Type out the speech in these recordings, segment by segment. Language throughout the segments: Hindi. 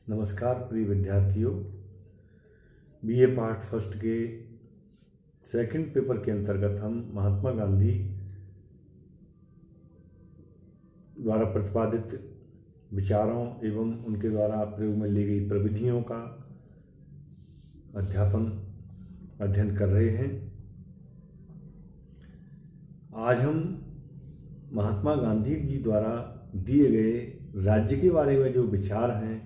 नमस्कार प्रिय विद्यार्थियों। बीए पार्ट फर्स्ट के सेकंड पेपर के अंतर्गत हम महात्मा गांधी द्वारा प्रतिपादित विचारों एवं उनके द्वारा प्रयोग में ली गई प्रविधियों का अध्ययन कर रहे हैं। आज हम महात्मा गांधी जी द्वारा दिए गए राज्य के बारे में जो विचार हैं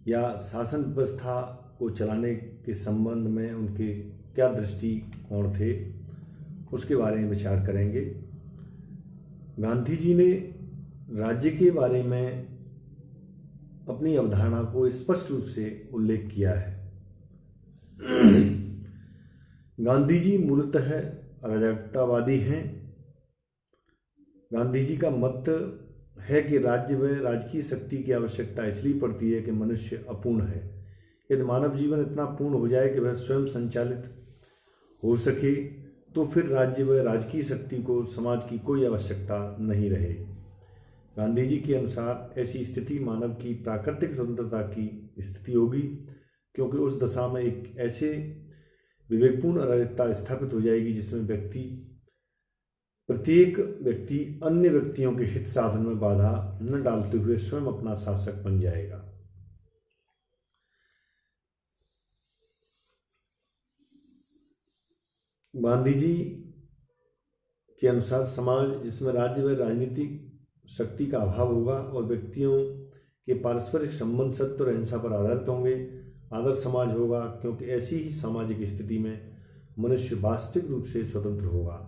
या शासन व्यवस्था को चलाने के संबंध में उनके क्या दृष्टिकोण थे, उसके बारे में विचार करेंगे। गांधी जी ने राज्य के बारे में अपनी अवधारणा को स्पष्ट रूप से उल्लेख किया है। गांधी जी मूलतः अराजकतावादी हैं। गांधी जी का मत है कि राज्य व राजकीय शक्ति की आवश्यकता इसलिए पड़ती है कि मनुष्य अपूर्ण है। यदि मानव जीवन इतना पूर्ण हो जाए कि वह स्वयं संचालित हो सके तो फिर राज्य व राजकीय शक्ति को समाज की कोई आवश्यकता नहीं रहे। गांधी जी के अनुसार ऐसी स्थिति मानव की प्राकृतिक स्वतंत्रता की स्थिति होगी, क्योंकि उस दशा में एक ऐसे विवेकपूर्ण अराजकता स्थापित हो जाएगी जिसमें प्रत्येक व्यक्ति अन्य व्यक्तियों के हित साधन में बाधा न डालते हुए स्वयं अपना शासक बन जाएगा। गांधी जी के अनुसार समाज जिसमें राज्य व राजनीतिक शक्ति का अभाव होगा और व्यक्तियों के पारस्परिक संबंध सत्य और अहिंसा पर आधारित होंगे, आदर्श समाज होगा, क्योंकि ऐसी ही सामाजिक स्थिति में मनुष्य वास्तविक रूप से स्वतंत्र होगा।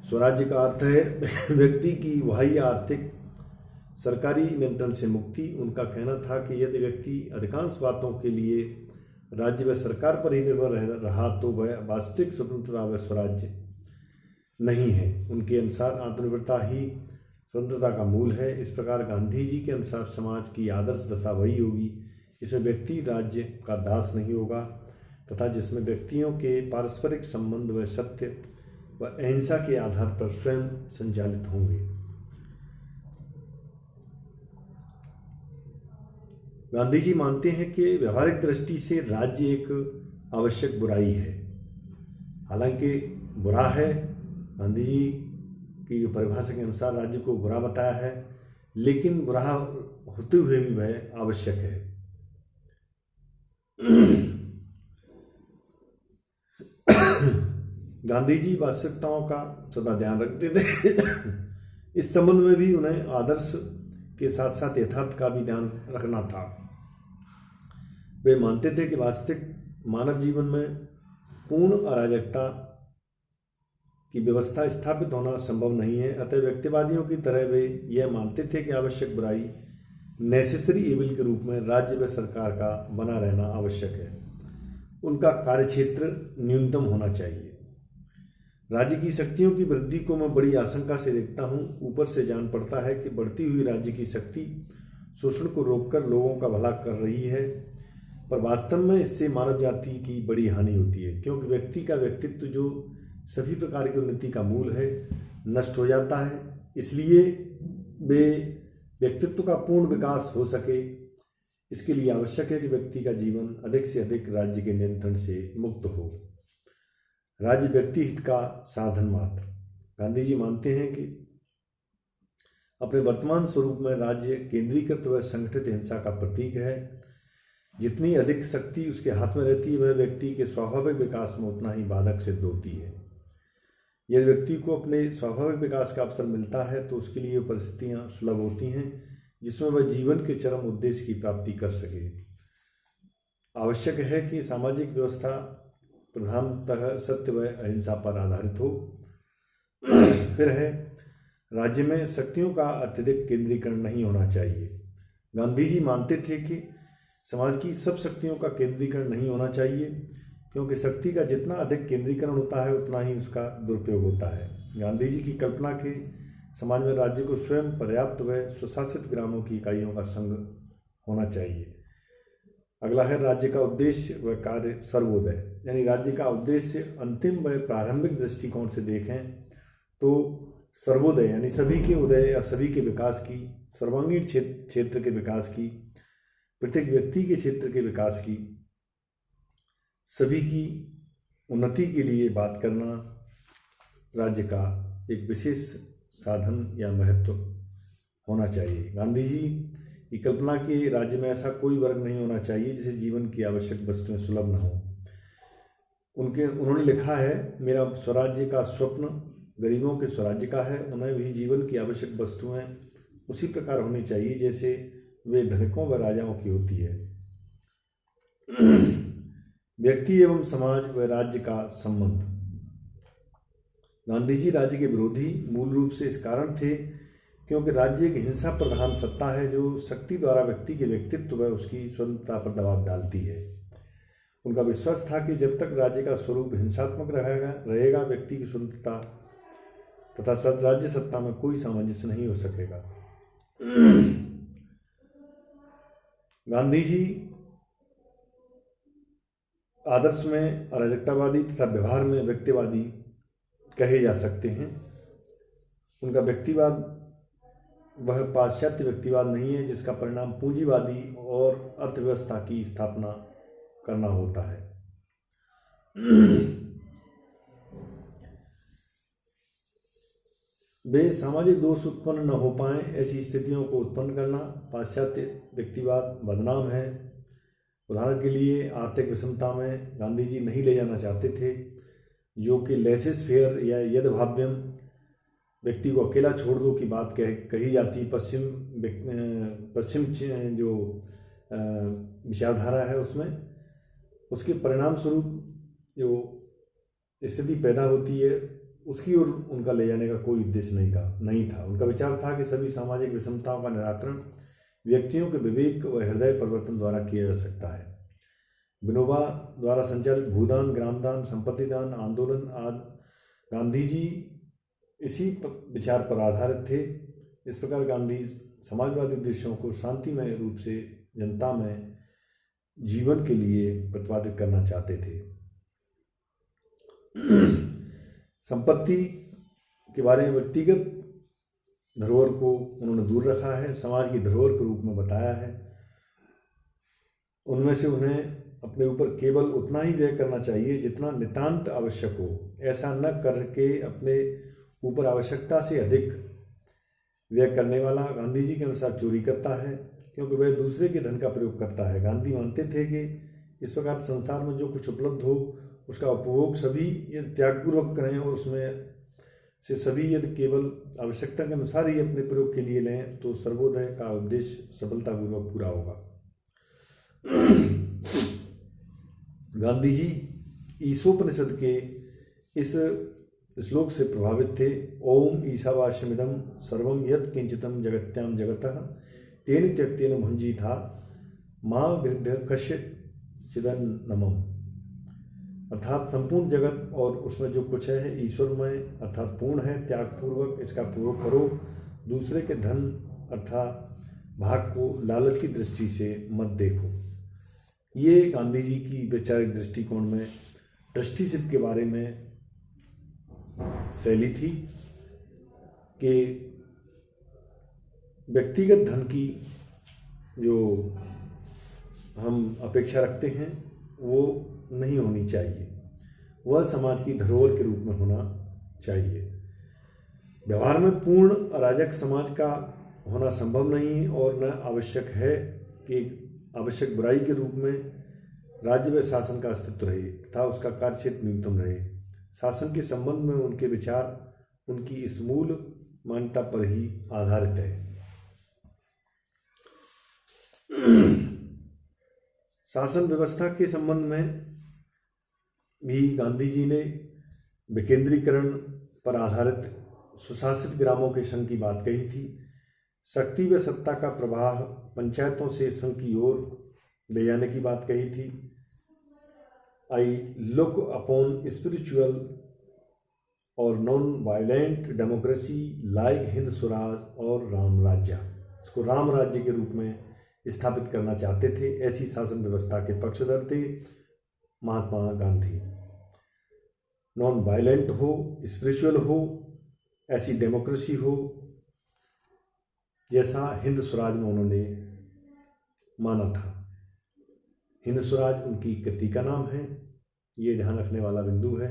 स्वराज्य का अर्थ है व्यक्ति की बाह्य आर्थिक सरकारी नियंत्रण से मुक्ति। उनका कहना था कि यदि व्यक्ति अधिकांश बातों के लिए राज्य व सरकार पर ही निर्भर रहा तो वह वास्तविक स्वतंत्रता व स्वराज्य नहीं है। उनके अनुसार आत्मनिर्भरता ही स्वतंत्रता का मूल है। इस प्रकार गांधी जी के अनुसार समाज की आदर्श दशा वही होगी जिसमें व्यक्ति राज्य का दास नहीं होगा तथा जिसमें व्यक्तियों के पारस्परिक संबंध व सत्य व अहिंसा के आधार पर स्वयं संचालित होंगे। गांधी जी मानते हैं कि व्यवहारिक दृष्टि से राज्य एक आवश्यक बुराई है। हालांकि बुरा है, गांधी जी की परिभाषा के अनुसार राज्य को बुरा बताया है, लेकिन बुरा होते हुए भी वह आवश्यक है। गांधी जी वास्तविकताओं का सदा ध्यान रखते थे। इस संबंध में भी उन्हें आदर्श के साथ साथ यथार्थ का भी ध्यान रखना था। वे मानते थे कि वास्तविक मानव जीवन में पूर्ण अराजकता की व्यवस्था स्थापित होना संभव नहीं है। अतः व्यक्तिवादियों की तरह वे यह मानते थे कि आवश्यक बुराई नेसेसरी एविल के रूप में राज्य व सरकार का बना रहना आवश्यक है। उनका कार्यक्षेत्र न्यूनतम होना चाहिए। राज्य की शक्तियों की वृद्धि को मैं बड़ी आशंका से देखता हूँ। ऊपर से जान पड़ता है कि बढ़ती हुई राज्य की शक्ति शोषण को रोककर लोगों का भला कर रही है, पर वास्तव में इससे मानव जाति की बड़ी हानि होती है, क्योंकि व्यक्ति का व्यक्तित्व जो सभी प्रकार की उन्नति का मूल है नष्ट हो जाता है। इसलिए वे व्यक्तित्व का पूर्ण विकास हो सके, इसके लिए आवश्यक है कि व्यक्ति का जीवन अधिक से अधिक राज्य के नियंत्रण से मुक्त हो। राज्य व्यक्ति हित का साधन मात्र। गांधी जी मानते हैं कि अपने वर्तमान स्वरूप में राज्य केंद्रीकृत व संगठित हिंसा का प्रतीक है। जितनी अधिक शक्ति उसके हाथ में रहती है वह व्यक्ति के स्वाभाविक विकास में उतना ही बाधक सिद्ध होती है। यदि व्यक्ति को अपने स्वाभाविक विकास का अवसर मिलता है तो उसके लिए परिस्थितियां सुलभ होती हैं जिसमें वह जीवन के चरम उद्देश्य की प्राप्ति कर सके। आवश्यक है कि सामाजिक व्यवस्था प्रधानतः सत्य व अहिंसा पर आधारित हो। फिर है, राज्य में शक्तियों का अत्यधिक केंद्रीकरण नहीं होना चाहिए। गांधी जी मानते थे कि समाज की सब शक्तियों का केंद्रीकरण नहीं होना चाहिए, क्योंकि शक्ति का जितना अधिक केंद्रीकरण होता है उतना ही उसका दुरुपयोग होता है। गांधी जी की कल्पना के समाज में राज्य को स्वयं पर्याप्त व सुशासित ग्रामों की इकाइयों का संग होना चाहिए। अगला है राज्य का उद्देश्य व कार्य सर्वोदय, यानी राज्य का उद्देश्य अंतिम व प्रारंभिक दृष्टिकोण से देखें तो सर्वोदय यानी सभी के उदय या सभी के विकास की, सर्वांगीण क्षेत्र के विकास की, प्रत्येक व्यक्ति के क्षेत्र के विकास की, सभी की उन्नति के लिए बात करना राज्य का एक विशेष साधन या महत्व होना चाहिए। गांधी जी की कल्पना के राज्य में ऐसा कोई वर्ग नहीं होना चाहिए जिसे जीवन की आवश्यक वस्तुएं सुलभ न हो। उन्होंने लिखा है, मेरा स्वराज्य का स्वप्न गरीबों के स्वराज्य का है। उन्हें भी जीवन की आवश्यक वस्तुएं उसी प्रकार होनी चाहिए जैसे वे धनिकों व राजाओं की होती है। व्यक्ति एवं समाज व राज्य का संबंध। गांधी जी राज्य के विरोधी मूल रूप से इस कारण थे क्योंकि राज्य एक हिंसा प्रधान सत्ता है जो शक्ति द्वारा व्यक्ति के व्यक्तित्व व उसकी स्वतंत्रता पर दबाव डालती है। उनका विश्वास था कि जब तक राज्य का स्वरूप हिंसात्मक रहेगा व्यक्ति की स्वतंत्रता तथा राज्य सत्ता में कोई सामंजस्य नहीं हो सकेगा। गांधी जी आदर्श में अराजकतावादी तथा व्यवहार में व्यक्तिवादी कहे जा सकते हैं। उनका व्यक्तिवाद वह पाश्चात्य व्यक्तिवाद नहीं है जिसका परिणाम पूंजीवादी और अर्थव्यवस्था की स्थापना करना होता है। वे सामाजिक दोष उत्पन्न न हो पाए ऐसी स्थितियों को उत्पन्न करना पाश्चात्य व्यक्तिवाद बदनाम है। उदाहरण के लिए आर्थिक विषमता में गांधी जी नहीं ले जाना चाहते थे, जो कि लेसेस फेयर या यदभाव्यम व्यक्ति को अकेला छोड़ दो की बात कही जाती पश्चिम जो विचारधारा है उसमें, उसके परिणाम स्वरूप जो स्थिति पैदा होती है उसकी ओर उनका ले जाने का कोई उद्देश्य नहीं था। उनका विचार था कि सभी सामाजिक विषमताओं का निराकरण व्यक्तियों के विवेक व हृदय परिवर्तन द्वारा किया जा सकता है। विनोबा द्वारा संचालित भूदान, ग्रामदान, संपत्ति दान आंदोलन आदि गांधी जी इसी विचार पर आधारित थे। इस प्रकार गांधी समाजवादी उद्देश्यों को शांतिमय रूप से जनता में जीवन के लिए प्रतिपादित करना चाहते थे। संपत्ति के बारे में व्यक्तिगत धरोहर को उन्होंने दूर रखा है, समाज की धरोहर के रूप में बताया है। उनमें से उन्हें अपने ऊपर केवल उतना ही व्यय करना चाहिए जितना नितांत आवश्यक हो। ऐसा न करके अपने ऊपर आवश्यकता से अधिक व्यय करने वाला गांधी जी के अनुसार चोरी करता है, क्योंकि वह दूसरे के धन का प्रयोग करता है। गांधी मानते थे कि इस प्रकार संसार में जो कुछ उपलब्ध हो उसका उपभोग सभी यदि त्यागपूर्वक करें और उसमें से सभी यदि केवल आवश्यकता के अनुसार ही अपने प्रयोग के लिए लें तो सर्वोदय का उद्देश्य सफलतापूर्वक पूरा होगा। गांधी जी ईशोपनिषद के इस श्लोक से प्रभावित थे। ओम ईशावास्यमिदं सर्वं यत् किंचितं जगत्यां जगतः तेन त्यक्तेन भुंजीथा मां गृह्य कश्चिदन्नमम्। अर्थात संपूर्ण जगत और उसमें जो कुछ है ईश्वरमय अर्थात पूर्ण है। त्यागपूर्वक इसका प्रयोग करो। दूसरे के धन अर्थात भाग को लालच की दृष्टि से मत देखो। ये गांधी जी की वैचारिक दृष्टिकोण में ट्रस्टीशिप के बारे में शैली थी कि व्यक्तिगत धन की जो हम अपेक्षा रखते हैं वो नहीं होनी चाहिए, वह समाज की धरोहर के रूप में होना चाहिए। व्यवहार में पूर्ण अराजक समाज का होना संभव नहीं और न आवश्यक है कि आवश्यक बुराई के रूप में राज्य व शासन का अस्तित्व रहे तथा उसका कार्यक्षेत्र न्यूनतम रहे। शासन के संबंध में उनके विचार उनकी इस मूल मान्यता पर ही आधारित है। शासन व्यवस्था के संबंध में भी गांधी जी ने विकेंद्रीकरण पर आधारित सुशासित ग्रामों के संघ की बात कही थी। शक्ति व सत्ता का प्रवाह पंचायतों से संघ की ओर ले जाने की बात कही थी। आई लुक अपॉन स्पिरिचुअल और non violent democracy like Hind Swaraj और राम राज्य, इसको राम राज्य के रूप में स्थापित करना चाहते थे। ऐसी शासन व्यवस्था के पक्षधर थे महात्मा गांधी। नॉन वायलेंट हो, स्पिरिचुअल हो, ऐसी डेमोक्रेसी हो जैसा हिंद स्वराज में उन्होंने माना था। हिंद स्वराज उनकी कृति का नाम है, ये ध्यान रखने वाला बिंदु है।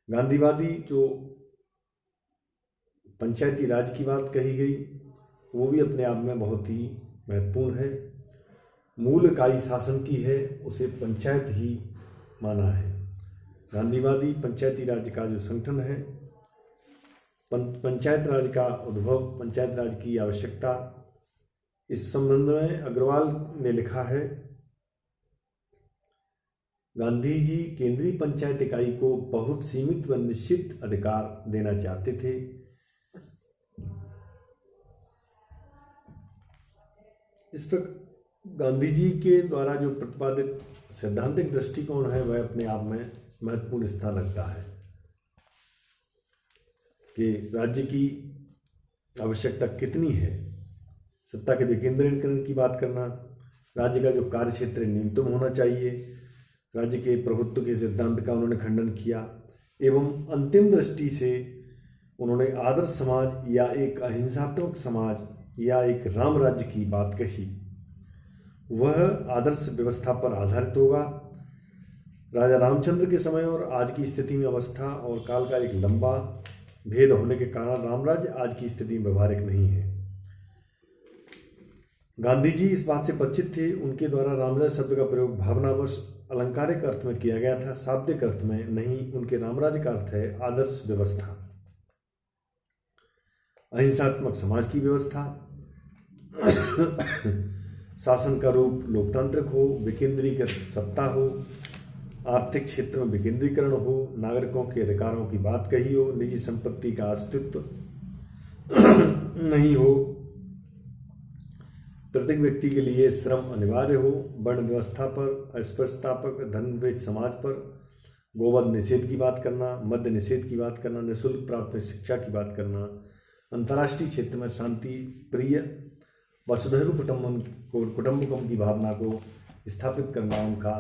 गांधीवादी जो पंचायती राज की बात कही गई वो भी अपने आप में बहुत ही महत्वपूर्ण है। मूल इकाई शासन की है उसे पंचायत ही माना है। गांधीवादी पंचायती राज का जो संगठन है, पंचायत राज का उद्भव, पंचायत राज की आवश्यकता, इस संबंध में अग्रवाल ने लिखा है, गांधी जी केंद्रीय पंचायत इकाई को बहुत सीमित व निश्चित अधिकार देना चाहते थे। इस प्रकार गांधी जी के द्वारा जो प्रतिपादित सैद्धांतिक दृष्टिकोण है वह अपने आप में महत्वपूर्ण स्थान रखता है कि राज्य की आवश्यकता कितनी है, सत्ता के विकेंद्रीकरण की बात करना, राज्य का जो कार्य क्षेत्र न्यूनतम होना चाहिए, राज्य के प्रभुत्व के सिद्धांत का उन्होंने खंडन किया एवं अंतिम दृष्टि से उन्होंने आदर्श समाज या एक अहिंसात्मक समाज या एक राम राज्य की बात कही। वह आदर्श व्यवस्था पर आधारित होगा। राजा रामचंद्र के समय और आज की स्थिति में अवस्था और काल का एक लंबा भेद होने के कारण राम राज्य आज की स्थिति में व्यवहारिक नहीं है। गांधी जी इस बात से परिचित थे। उनके द्वारा रामराज शब्द का प्रयोग भावनावश अलंकारिक अर्थ में किया गया था, शाब्दिक अर्थ में नहीं। उनके रामराज का अर्थ है आदर्श व्यवस्था, अहिंसात्मक समाज की व्यवस्था, शासन का रूप लोकतांत्रिक हो, विकेंद्रीकृत सत्ता हो, आर्थिक क्षेत्र में विकेंद्रीकरण हो, नागरिकों के अधिकारों की बात कही हो, निजी संपत्ति का अस्तित्व नहीं हो, प्रत्येक व्यक्ति के लिए श्रम अनिवार्य हो, वर्ण व्यवस्था पर, अस्पृश्यता पर, धनवेश समाज पर, गोवध निषेध की बात करना, मद्य निषेध की बात करना, निःशुल्क प्राथमिक शिक्षा की बात करना, अंतर्राष्ट्रीय क्षेत्र में शांति प्रिय वसुधैव कुटुंबकम की भावना को स्थापित करना उनका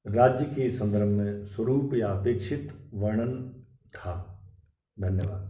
राज्य के संदर्भ में स्वरूप या अपेक्षित वर्णन था। धन्यवाद।